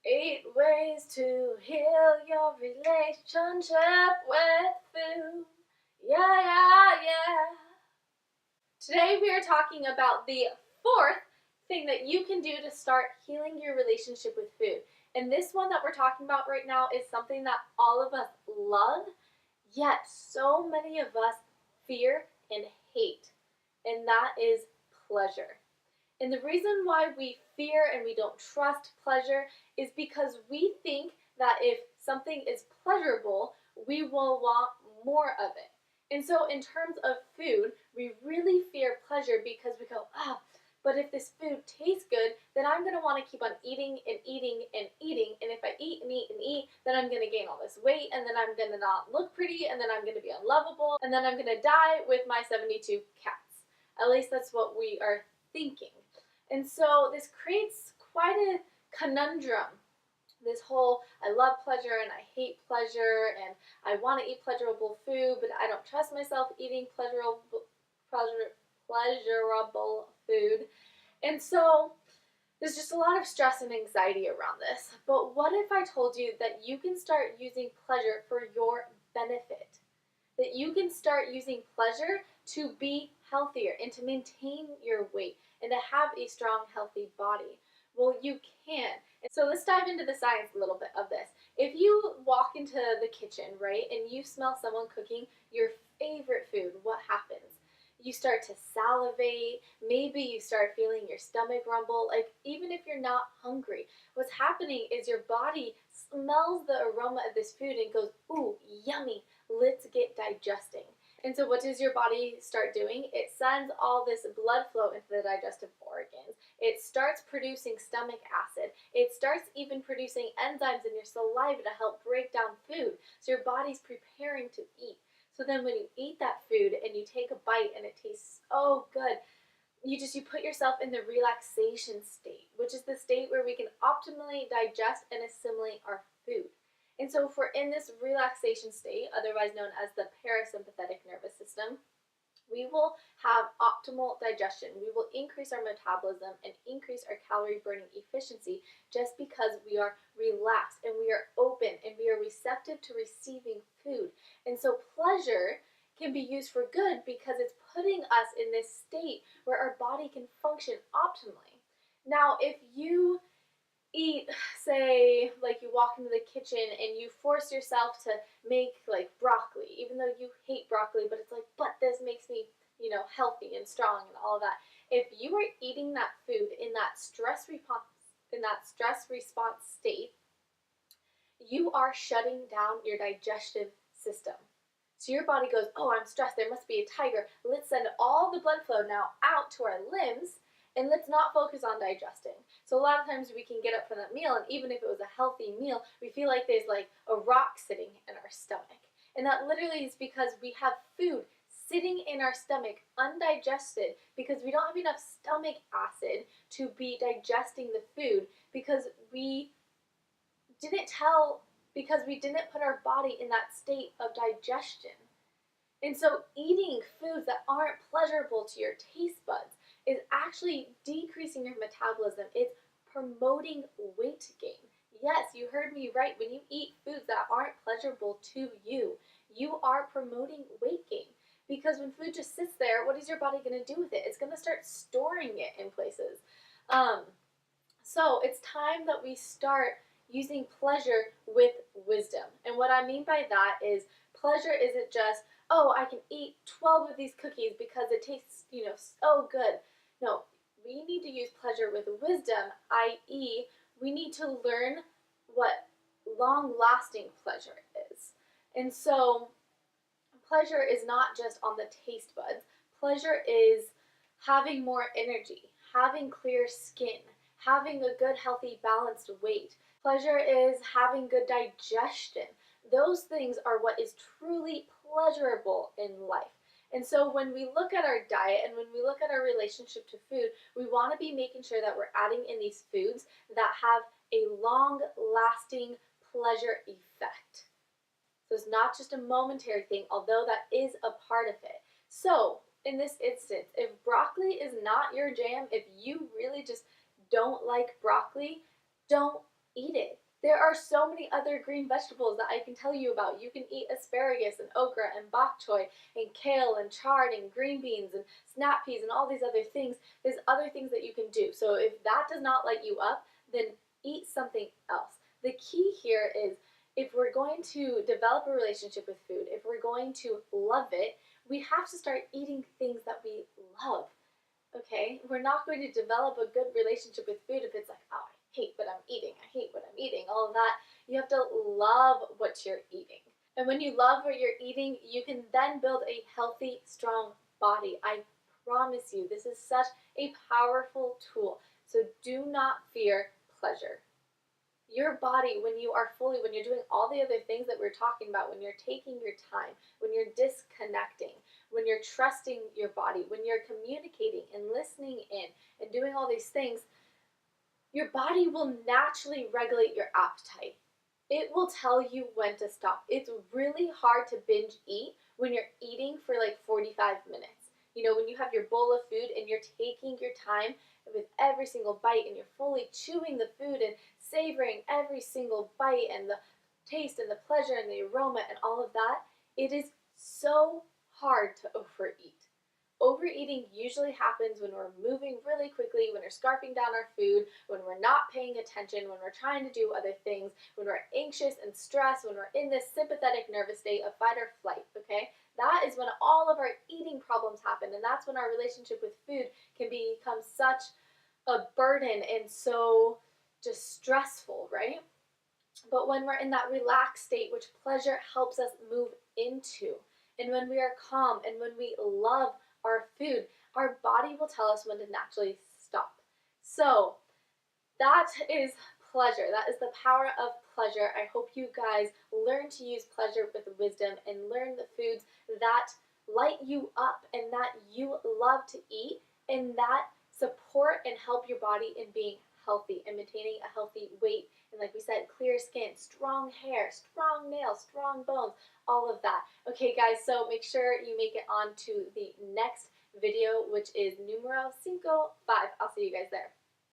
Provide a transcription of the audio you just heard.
8 ways to heal your relationship with food. Yeah, yeah, yeah. Today we are talking about the fourth thing that you can do to start healing your relationship with food. And this one that we're talking about right now is something that all of us love, yet so many of us fear and hate. And that is pleasure. And the reason why we fear and we don't trust pleasure is because we think that if something is pleasurable, we will want more of it. And so, in terms of food, we really fear pleasure because we go, but if this food tastes good, then I'm going to want to keep on eating and eating and eating. And if I eat and eat and eat, then I'm going to gain all this weight, and then I'm going to not look pretty, and then I'm going to be unlovable, and then I'm going to die with my 72 cats. At least that's what we are thinking. And so this creates quite a conundrum. This whole I love pleasure and I hate pleasure, and I want to eat pleasurable food, but I don't trust myself eating pleasurable food. And so there's just a lot of stress and anxiety around this. But what if I told you that you can start using pleasure for your benefit? That you can start using pleasure to be healthier and to maintain your weight and to have a strong, healthy body. Well, you can. And so let's dive into the science a little bit of this. If you walk into the kitchen, right, and you smell someone cooking your favorite food, what happens? You start to salivate, maybe you start feeling your stomach rumble, like even if you're not hungry. What's happening is your body smells the aroma of this food and goes, ooh, yummy, let's get digesting. And so what does your body start doing? It sends all this blood flow into the digestive organs. It starts producing stomach acid. It starts even producing enzymes in your saliva to help break down food. So your body's preparing to eat. So then when you eat that food and you take a bite and it tastes so good, you put yourself in the relaxation state, which is the state where we can optimally digest and assimilate our food. And so if we're in this relaxation state, otherwise known as the parasympathetic nervous system, we will have optimal digestion. We will increase our metabolism and increase our calorie burning efficiency just because we are relaxed and we are open and we are receptive to receiving food. And so pleasure can be used for good because it's putting us in this state where our body can function optimally. Now, if you eat, say, like you walk into the kitchen and you force yourself to make like broccoli, even though you hate broccoli, but it's like, but this makes me, healthy and strong and all of that. If you are eating that food in that stress response state, you are shutting down your digestive system. So your body goes, oh, I'm stressed, there must be a tiger. Let's send all the blood flow now out to our limbs, and let's not focus on digesting. So a lot of times we can get up from that meal, and even if it was a healthy meal, we feel like there's like a rock sitting in our stomach. And that literally is because we have food sitting in our stomach undigested because we don't have enough stomach acid to be digesting the food because we didn't put our body in that state of digestion. And so eating foods that aren't pleasurable to your taste buds is actually decreasing your metabolism. It's promoting weight gain. Yes, you heard me right. When you eat foods that aren't pleasurable to you, you are promoting weight gain. Because when food just sits there, what is your body going to do with it? It's going to start storing it in places. So it's time that we start using pleasure with wisdom. And what I mean by that is pleasure isn't just, oh, I can eat 12 of these cookies because it tastes, so good. No, we need to use pleasure with wisdom, i.e., we need to learn what long-lasting pleasure is. And so pleasure is not just on the taste buds. Pleasure is having more energy, having clear skin, having a good, healthy, balanced weight. Pleasure is having good digestion. Those things are what is truly pleasurable in life. And so when we look at our diet and when we look at our relationship to food, we want to be making sure that we're adding in these foods that have a long-lasting pleasure effect. So it's not just a momentary thing, although that is a part of it. So in this instance, if broccoli is not your jam, if you really just don't like broccoli, don't eat it. There are so many other green vegetables that I can tell you about. You can eat asparagus and okra and bok choy and kale and chard and green beans and snap peas and all these other things. There's other things that you can do. So if that does not light you up, then eat something else. The key here is if we're going to develop a relationship with food, if we're going to love it, we have to start eating things that we love. Okay? We're not going to develop a good relationship with food if it's like, oh, I hate what I'm eating, I hate what I'm eating, all of that. You have to love what you're eating. And when you love what you're eating, you can then build a healthy, strong body. I promise you, this is such a powerful tool. So do not fear pleasure. Your body, when you are fully, when you're doing all the other things that we're talking about, when you're taking your time, when you're disconnecting, when you're trusting your body, when you're communicating and listening in and doing all these things, your body will naturally regulate your appetite. It will tell you when to stop. It's really hard to binge eat when you're eating for like 45 minutes. You know, when you have your bowl of food and you're taking your time with every single bite and you're fully chewing the food and savoring every single bite and the taste and the pleasure and the aroma and all of that, it is so hard to overeat. Overeating usually happens when we're moving really quickly, when we're scarfing down our food, when we're not paying attention, when we're trying to do other things, when we're anxious and stressed, when we're in this sympathetic nervous state of fight or flight, okay? That is when all of our eating problems happen, and that's when our relationship with food can become such a burden and so just stressful, right? But when we're in that relaxed state, which pleasure helps us move into, and when we are calm and when we love our food, our body will tell us when to naturally stop. So that is pleasure. That is the power of pleasure. I hope you guys learn to use pleasure with wisdom and learn the foods that light you up and that you love to eat and that support and help your body in being healthy and maintaining a healthy weight. And like we said, clear skin, strong hair, strong nails, strong bones, all of that. Okay, guys, so make sure you make it on to the next video, which is numero 5. I'll see you guys there.